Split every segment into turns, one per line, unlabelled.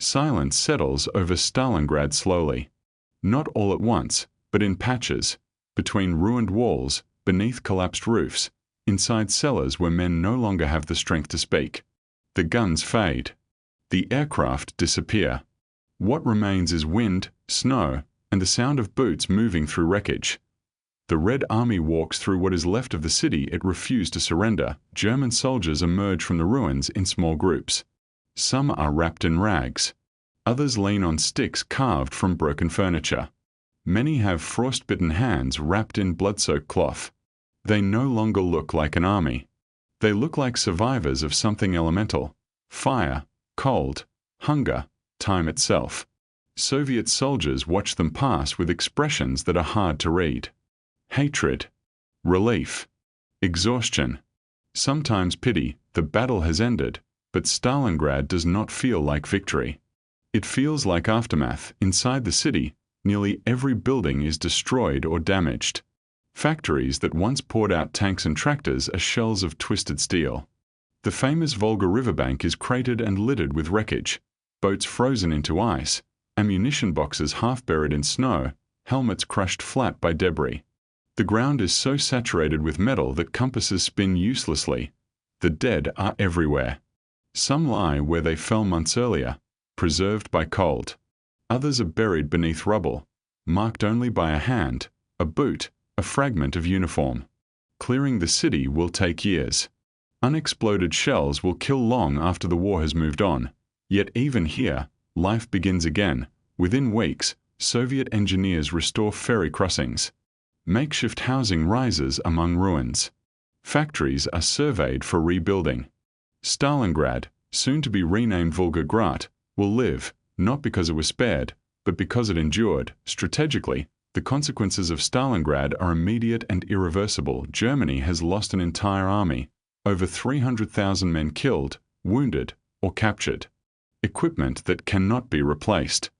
Silence settles over Stalingrad slowly. Not all at once, but in patches, between ruined walls, beneath collapsed roofs, inside cellars where men no longer have the strength to speak. The guns fade. The aircraft disappear. What remains is wind, snow, and the sound of boots moving through wreckage. The Red Army walks through what is left of the city it refused to surrender. German soldiers emerge from the ruins in small groups. Some are wrapped in rags. Others lean on sticks carved from broken furniture. Many have frostbitten hands wrapped in blood-soaked cloth. They no longer look like an army. They look like survivors of something elemental: fire, cold, hunger, time itself. Soviet soldiers watch them pass with expressions that are hard to read. Hatred, relief, exhaustion, sometimes pity. The battle has ended, but Stalingrad does not feel like victory. It feels like aftermath. Inside the city, nearly every building is destroyed or damaged. Factories that once poured out tanks and tractors are shells of twisted steel. The famous Volga riverbank is cratered and littered with wreckage, boats frozen into ice, ammunition boxes half buried in snow, helmets crushed flat by debris. The ground is so saturated with metal that compasses spin uselessly. The dead are everywhere. Some lie where they fell months earlier, preserved by cold. Others are buried beneath rubble, marked only by a hand, a boot, a fragment of uniform. Clearing the city will take years. Unexploded shells will kill long after the war has moved on. Yet even here, life begins again. Within weeks, Soviet engineers restore ferry crossings. Makeshift housing rises among ruins. Factories are surveyed for rebuilding. Stalingrad, soon to be renamed Volgograd, will live, not because it was spared, but because it endured. Strategically, the consequences of Stalingrad are immediate and irreversible. Germany has lost an entire army, over 300,000 men killed, wounded, or captured. Equipment that cannot be replaced.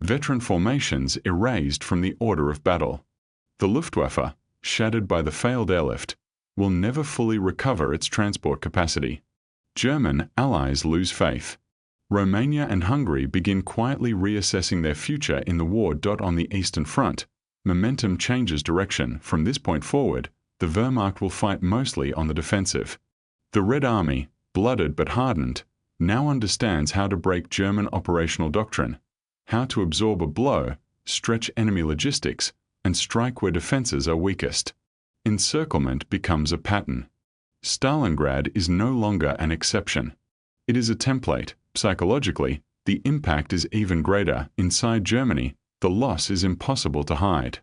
Veteran formations erased from the order of battle. The Luftwaffe, shattered by the failed airlift, will never fully recover its transport capacity. German allies lose faith. Romania and Hungary begin quietly reassessing their future in the war. On the Eastern Front, momentum changes direction. From this point forward, the Wehrmacht will fight mostly on the defensive. The Red Army, blooded but hardened, now understands how to break German operational doctrine, how to absorb a blow, stretch enemy logistics, and strike where defenses are weakest. Encirclement becomes a pattern. Stalingrad is no longer an exception. It is a template. Psychologically, the impact is even greater. Inside Germany, the loss is impossible to hide.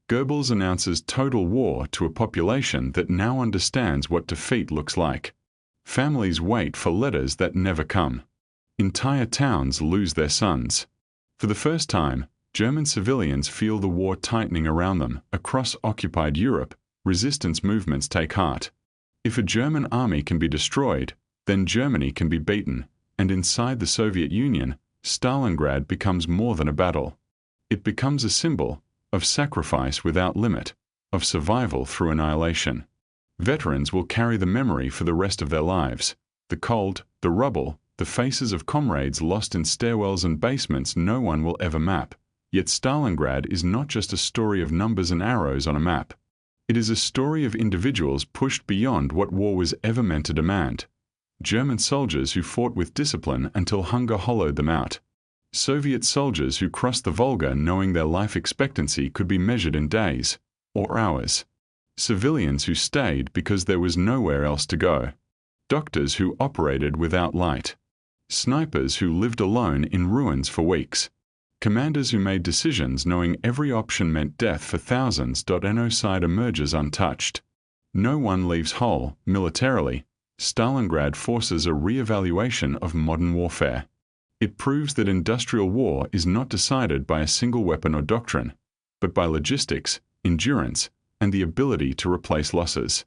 Goebbels announces total war to a population that now understands what defeat looks like. Families wait for letters that never come. Entire towns lose their sons. For the first time, German civilians feel the war tightening around them. Across occupied Europe, resistance movements take heart. If a German army can be destroyed, then Germany can be beaten, and inside the Soviet Union, Stalingrad becomes more than a battle. It becomes a symbol of sacrifice without limit, of survival through annihilation. Veterans will carry the memory for the rest of their lives. The cold, the rubble, the faces of comrades lost in stairwells and basements no one will ever map. Yet Stalingrad is not just a story of numbers and arrows on a map. It is a story of individuals pushed beyond what war was ever meant to demand. German soldiers who fought with discipline until hunger hollowed them out. Soviet soldiers who crossed the Volga knowing their life expectancy could be measured in days or hours. Civilians who stayed because there was nowhere else to go. Doctors who operated without light. Snipers who lived alone in ruins for weeks. Commanders who made decisions knowing every option meant death for thousands. No side emerges untouched. No one leaves whole. Militarily, Stalingrad forces a re-evaluation of modern warfare. It proves that industrial war is not decided by a single weapon or doctrine, but by logistics, endurance, and the ability to replace losses.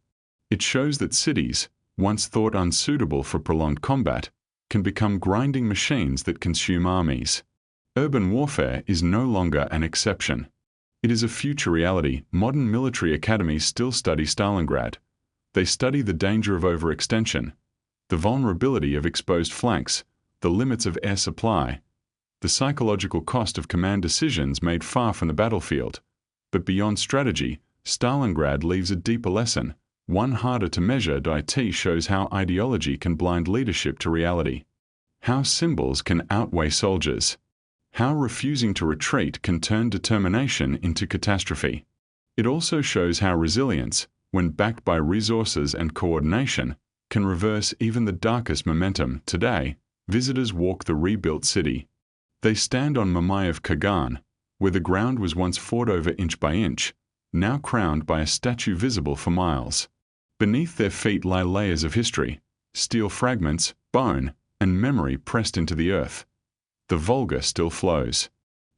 It shows that cities, once thought unsuitable for prolonged combat, can become grinding machines that consume armies. Urban warfare is no longer an exception. It is a future reality. Modern military academies still study Stalingrad. They study the danger of overextension, the vulnerability of exposed flanks, the limits of air supply, the psychological cost of command decisions made far from the battlefield. But beyond strategy, Stalingrad leaves a deeper lesson, one harder to measure. It shows how ideology can blind leadership to reality, how symbols can outweigh soldiers, how refusing to retreat can turn determination into catastrophe. It also shows how resilience, when backed by resources and coordination, can reverse even the darkest momentum. Today, visitors walk the rebuilt city. They stand on Mamayev Kurgan, where the ground was once fought over inch by inch, now crowned by a statue visible for miles. Beneath their feet lie layers of history, steel fragments, bone, and memory pressed into the earth. The Volga still flows.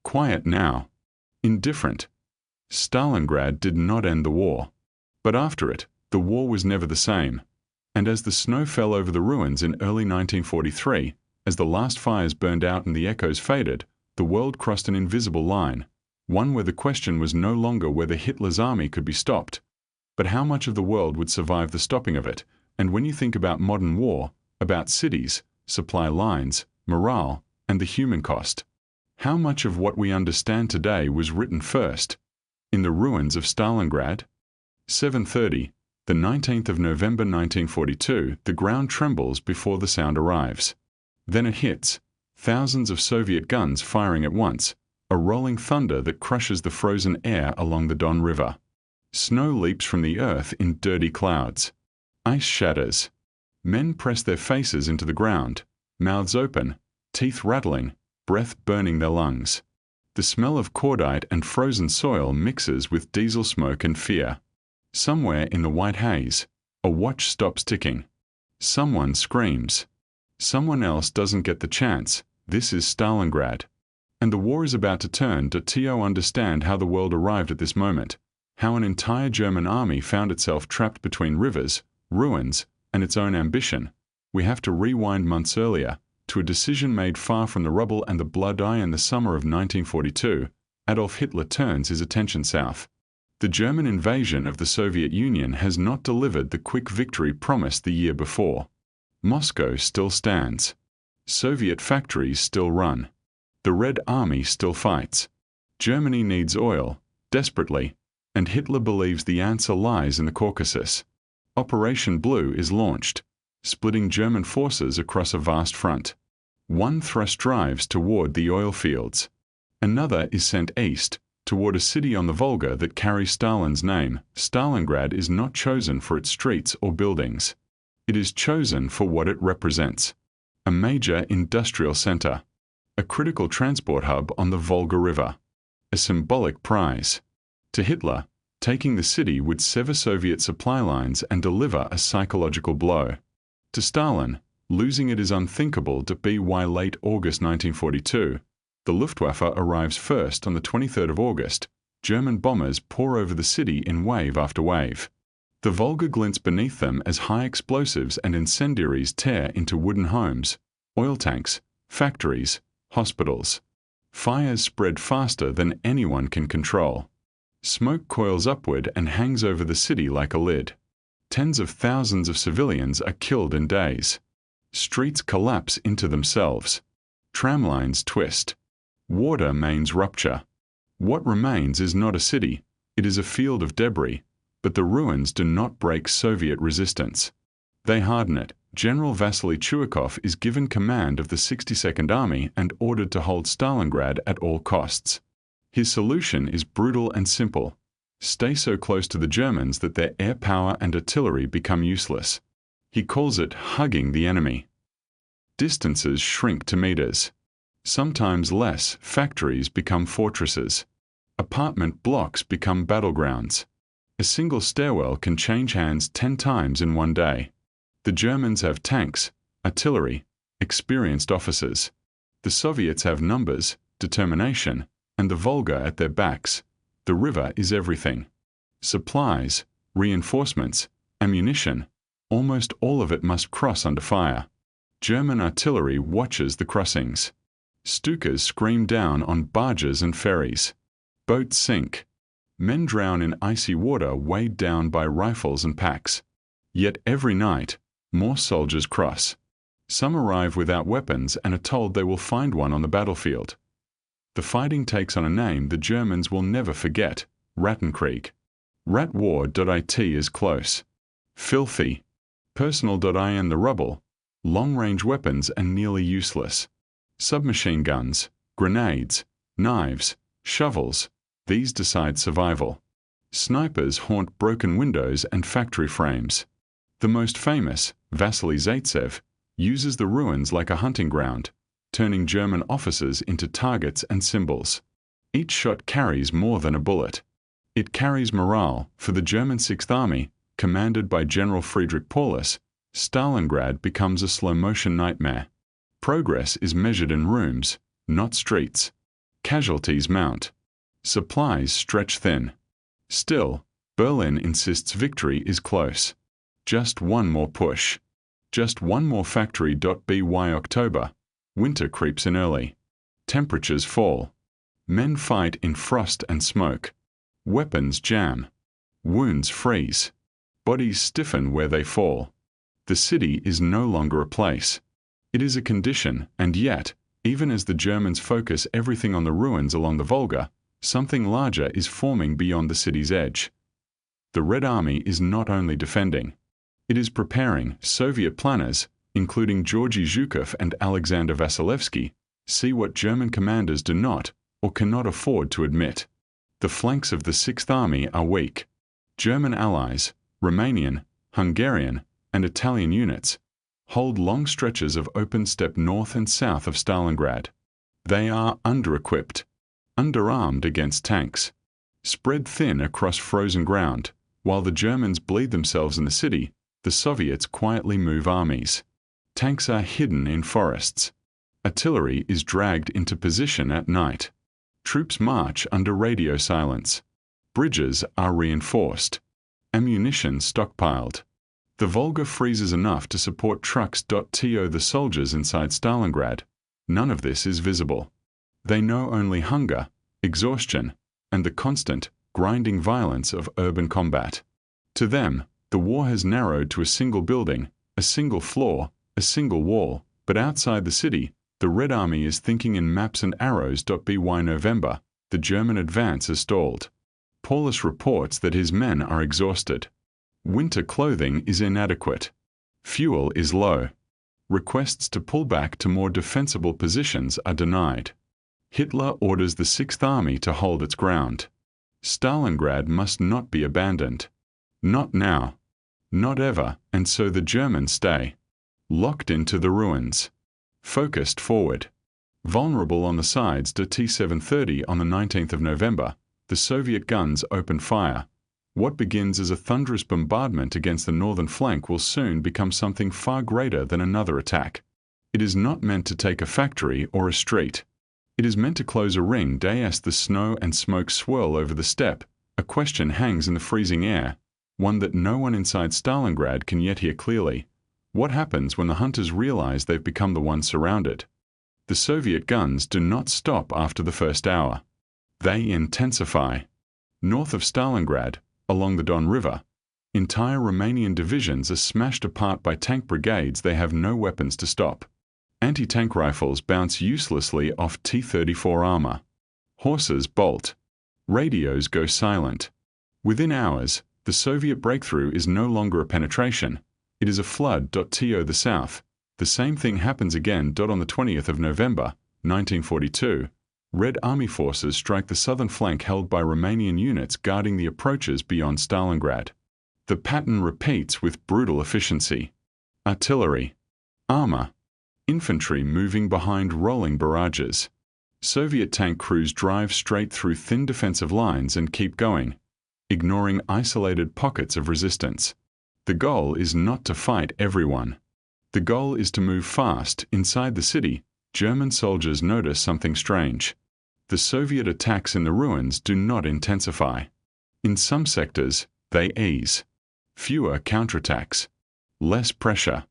Quiet now. Indifferent. Stalingrad did not end the war. But after it, the war was never the same. And as the snow fell over the ruins in early 1943, as the last fires burned out and the echoes faded, the world crossed an invisible line, one where the question was no longer whether Hitler's army could be stopped, but how much of the world would survive the stopping of it. And when you think about modern war, about cities, supply lines, morale, and the human cost, how much of what we understand today was written first? In the ruins of Stalingrad? 7:30, the 19th of November 1942, the ground trembles before the sound arrives. Then it hits, thousands of Soviet guns firing at once, a rolling thunder that crushes the frozen air along the Don River. Snow leaps from the earth in dirty clouds. Ice shatters. Men press their faces into the ground, mouths open, teeth rattling, breath burning their lungs. The smell of cordite and frozen soil mixes with diesel smoke and fear. Somewhere in the white haze, a watch stops ticking. Someone screams. Someone else doesn't get the chance. This is Stalingrad. And the war is about to turn. To understand how the world arrived at this moment, how an entire German army found itself trapped between rivers, ruins, and its own ambition, we have to rewind months earlier, to a decision made far from the rubble and the blood. In the summer of 1942, Adolf Hitler turns his attention south. The German invasion of the Soviet Union has not delivered the quick victory promised the year before. Moscow still stands. Soviet factories still run. The Red Army still fights. Germany needs oil, desperately, and Hitler believes the answer lies in the Caucasus. Operation Blue is launched, splitting German forces across a vast front. One thrust drives toward the oil fields. Another is sent east, toward a city on the Volga that carries Stalin's name. Stalingrad is not chosen for its streets or buildings. It is chosen for what it represents. A major industrial center. A critical transport hub on the Volga River. A symbolic prize. To Hitler, taking the city would sever Soviet supply lines and deliver a psychological blow. To Stalin, losing it is unthinkable. By late August 1942, the Luftwaffe arrives first on the 23rd of August. German bombers pour over the city in wave after wave. The Volga glints beneath them as high explosives and incendiaries tear into wooden homes, oil tanks, factories, hospitals. Fires spread faster than anyone can control. Smoke coils upward and hangs over the city like a lid. Tens of thousands of civilians are killed in days. Streets collapse into themselves. Tramlines twist. Water mains rupture. What remains is not a city, it is a field of debris, but the ruins do not break Soviet resistance. They harden it. General Vasily Chuikov is given command of the 62nd Army and ordered to hold Stalingrad at all costs. His solution is brutal and simple. Stay so close to the Germans that their air power and artillery become useless. He calls it hugging the enemy. Distances shrink to meters. Sometimes less. Factories become fortresses. Apartment blocks become battlegrounds. A single stairwell can change hands 10 times in one day. The Germans have tanks, artillery, experienced officers. The Soviets have numbers, determination, and the Volga at their backs. The river is everything. Supplies, reinforcements, ammunition, almost all of it must cross under fire. German artillery watches the crossings. Stukas scream down on barges and ferries. Boats sink. Men drown in icy water weighed down by rifles and packs. Yet every night, more soldiers cross. Some arrive without weapons and are told they will find one on the battlefield. The fighting takes on a name the Germans will never forget: Rattenkrieg. Ratwar.it is close. Filthy. Personal.in the rubble. Long-range weapons and nearly useless. Submachine guns, grenades, knives, shovels, these decide survival. Snipers haunt broken windows and factory frames. The most famous, Vasily Zaitsev, uses the ruins like a hunting ground, turning German officers into targets and symbols. Each shot carries more than a bullet. It carries morale. For the German Sixth Army, commanded by General Friedrich Paulus, Stalingrad becomes a slow-motion nightmare. Progress is measured in rooms, not streets. Casualties mount. Supplies stretch thin. Still, Berlin insists victory is close. Just one more push. Just one more factory.by October. Winter creeps in early. Temperatures fall. Men fight in frost and smoke. Weapons jam. Wounds freeze. Bodies stiffen where they fall. The city is no longer a place. It is a condition, and yet, even as the Germans focus everything on the ruins along the Volga, something larger is forming beyond the city's edge. The Red Army is not only defending. It is preparing. Soviet planners, including Georgy Zhukov and Alexander Vasilevsky, see what German commanders do not, or cannot afford to admit. The flanks of the Sixth Army are weak. German allies, Romanian, Hungarian, and Italian units, hold long stretches of open steppe north and south of Stalingrad. They are under-equipped, underarmed against tanks, spread thin across frozen ground. While the Germans bleed themselves in the city, the Soviets quietly move armies. Tanks are hidden in forests. Artillery is dragged into position at night. Troops march under radio silence. Bridges are reinforced. Ammunition stockpiled. The Volga freezes enough to support trucks. The soldiers inside Stalingrad. None of this is visible. They know only hunger, exhaustion, and the constant, grinding violence of urban combat. To them, the war has narrowed to a single building, a single floor, a single wall, but outside the city, the Red Army is thinking in maps and arrows. By November, the German advance is stalled. Paulus reports that his men are exhausted. Winter clothing is inadequate. Fuel is low. Requests to pull back to more defensible positions are denied. Hitler orders the Sixth Army to hold its ground. Stalingrad must not be abandoned. Not now. Not ever, and so the Germans stay. Locked into the ruins. Focused forward. Vulnerable on the sides. T-730 on the 19th of November, the Soviet guns open fire. What begins as a thunderous bombardment against the northern flank will soon become something far greater than another attack. It is not meant to take a factory or a street. It is meant to close a ring. As the snow and smoke swirl over the steppe, a question hangs in the freezing air, one that no one inside Stalingrad can yet hear clearly. What happens when the hunters realize they've become the ones surrounded? The Soviet guns do not stop after the first hour. They intensify. North of Stalingrad, along the Don River, entire Romanian divisions are smashed apart by tank brigades they have no weapons to stop. Anti-tank rifles bounce uselessly off T-34 armor. Horses bolt. Radios go silent. Within hours, the Soviet breakthrough is no longer a penetration. It is a flood. To the south. The same thing happens again. On the 20th of November, 1942, Red Army forces strike the southern flank held by Romanian units guarding the approaches beyond Stalingrad. The pattern repeats with brutal efficiency. Artillery. Armor. Infantry moving behind rolling barrages. Soviet tank crews drive straight through thin defensive lines and keep going, ignoring isolated pockets of resistance. The goal is not to fight everyone. The goal is to move fast. Inside the city, German soldiers notice something strange. The Soviet attacks in the ruins do not intensify. In some sectors, they ease. Fewer counterattacks. Less pressure.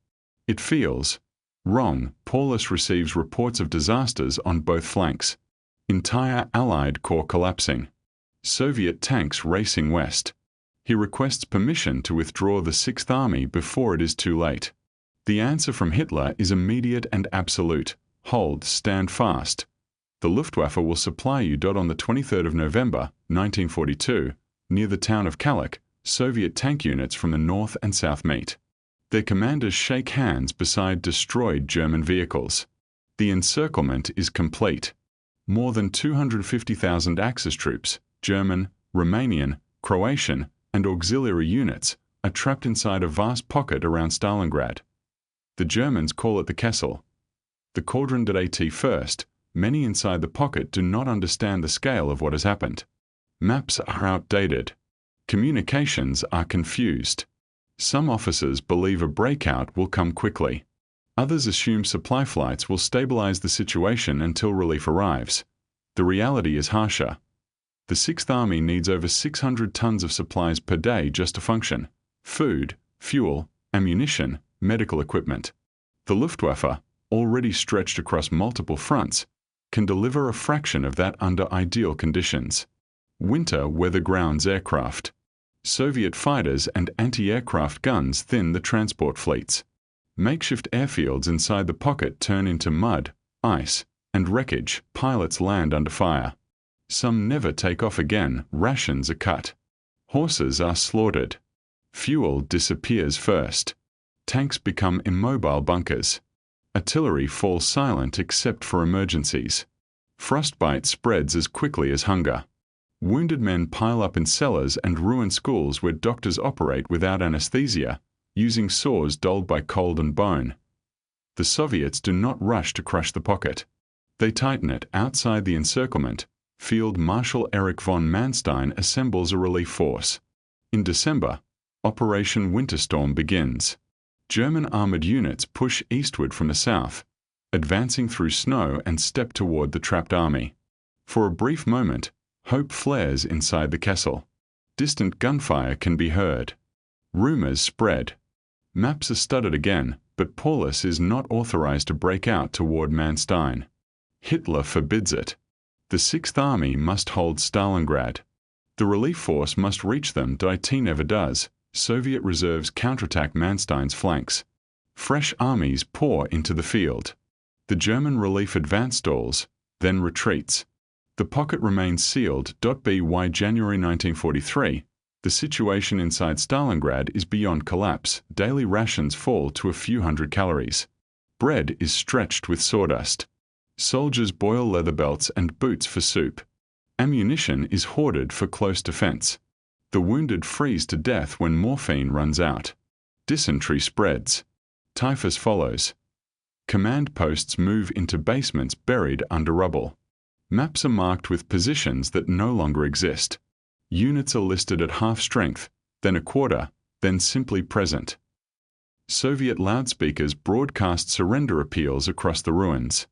It feels wrong. Paulus receives reports of disasters on both flanks. Entire Allied corps collapsing. Soviet tanks racing west. He requests permission to withdraw the Sixth Army before it is too late. The answer from Hitler is immediate and absolute. Hold, stand fast. The Luftwaffe will supply you. On the 23rd of November, 1942, near the town of Kalach, Soviet tank units from the north and south meet. Their commanders shake hands beside destroyed German vehicles. The encirclement is complete. More than 250,000 Axis troops, German, Romanian, Croatian, and auxiliary units, are trapped inside a vast pocket around Stalingrad. The Germans call it the Kessel. The cauldron.at first, many inside the pocket do not understand the scale of what has happened. Maps are outdated. Communications are confused. Some officers believe a breakout will come quickly. Others assume supply flights will stabilize the situation until relief arrives. The reality is harsher. The 6th Army needs over 600 tons of supplies per day just to function: food, fuel, ammunition, medical equipment. The Luftwaffe, already stretched across multiple fronts, can deliver a fraction of that under ideal conditions. Winter weather grounds aircraft. Soviet fighters and anti-aircraft guns thin the transport fleets. Makeshift airfields inside the pocket turn into mud, ice, and wreckage. Pilots land under fire. Some never take off again. Rations are cut. Horses are slaughtered. Fuel disappears first. Tanks become immobile bunkers. Artillery falls silent except for emergencies. Frostbite spreads as quickly as hunger. Wounded men pile up in cellars and ruin schools where doctors operate without anesthesia, using saws dulled by cold and bone. The Soviets do not rush to crush the pocket. They tighten it. Outside the encirclement, Field Marshal Erich von Manstein assembles a relief force. In December, Operation Winterstorm begins. German armored units push eastward from the south, advancing through snow and step toward the trapped army. For a brief moment, hope flares inside the Kessel. Distant gunfire can be heard. Rumors spread. Maps are studied again, but Paulus is not authorized to break out toward Manstein. Hitler forbids it. The 6th Army must hold Stalingrad. The relief force must reach them. It never does. Soviet reserves counterattack Manstein's flanks. Fresh armies pour into the field. The German relief advance stalls, then retreats. The pocket remains sealed. By January 1943, the situation inside Stalingrad is beyond collapse. Daily rations fall to a few hundred calories. Bread is stretched with sawdust. Soldiers boil leather belts and boots for soup. Ammunition is hoarded for close defense. The wounded freeze to death when morphine runs out. Dysentery spreads. Typhus follows. Command posts move into basements buried under rubble. Maps are marked with positions that no longer exist. Units are listed at half strength, then a quarter, then simply present. Soviet loudspeakers broadcast surrender appeals across the ruins.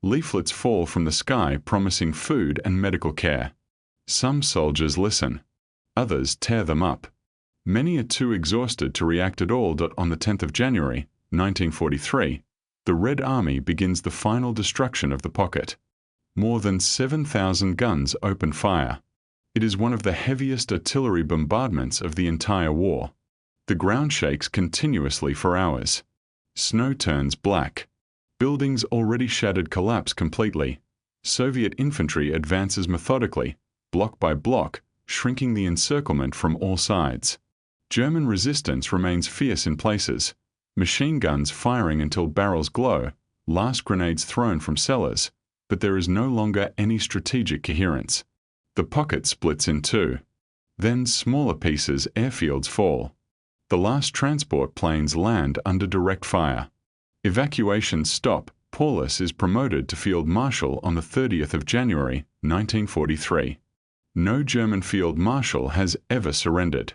Leaflets fall from the sky promising food and medical care. Some soldiers listen. Others tear them up. Many are too exhausted to react at all. On the 10th of January, 1943, the Red Army begins the final destruction of the pocket. More than 7,000 guns open fire. It is one of the heaviest artillery bombardments of the entire war. The ground shakes continuously for hours. Snow turns black. Buildings already shattered collapse completely. Soviet infantry advances methodically, block by block, shrinking the encirclement from all sides. German resistance remains fierce in places. Machine guns firing until barrels glow, last grenades thrown from cellars, but there is no longer any strategic coherence. The pocket splits in two. Then smaller pieces airfields fall. The last transport planes land under direct fire. Evacuations stop. Paulus is promoted to Field Marshal on the 30th of January, 1943. No German Field Marshal has ever surrendered.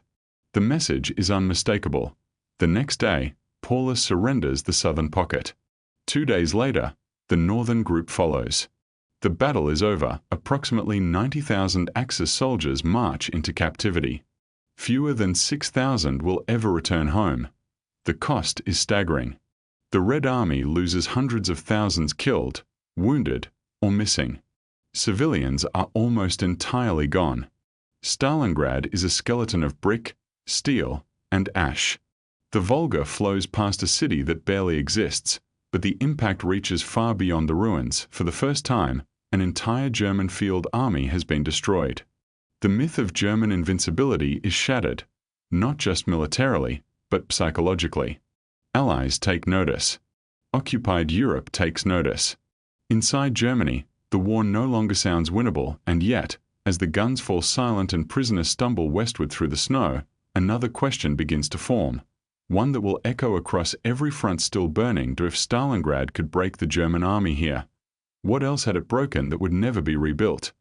The message is unmistakable. The next day, Paulus surrenders the southern pocket. 2 days later, the northern group follows. The battle is over. Approximately 90,000 Axis soldiers march into captivity. Fewer than 6,000 will ever return home. The cost is staggering. The Red Army loses hundreds of thousands killed, wounded, or missing. Civilians are almost entirely gone. Stalingrad is a skeleton of brick, steel, and ash. The Volga flows past a city that barely exists, but the impact reaches far beyond the ruins. For the first time, an entire German field army has been destroyed. The myth of German invincibility is shattered, not just militarily, but psychologically. Allies take notice. Occupied Europe takes notice. Inside Germany, the war no longer sounds winnable, and yet, as the guns fall silent and prisoners stumble westward through the snow, another question begins to form. One that will echo across every front still burning. If Stalingrad could break the German army here, what else had it broken that would never be rebuilt?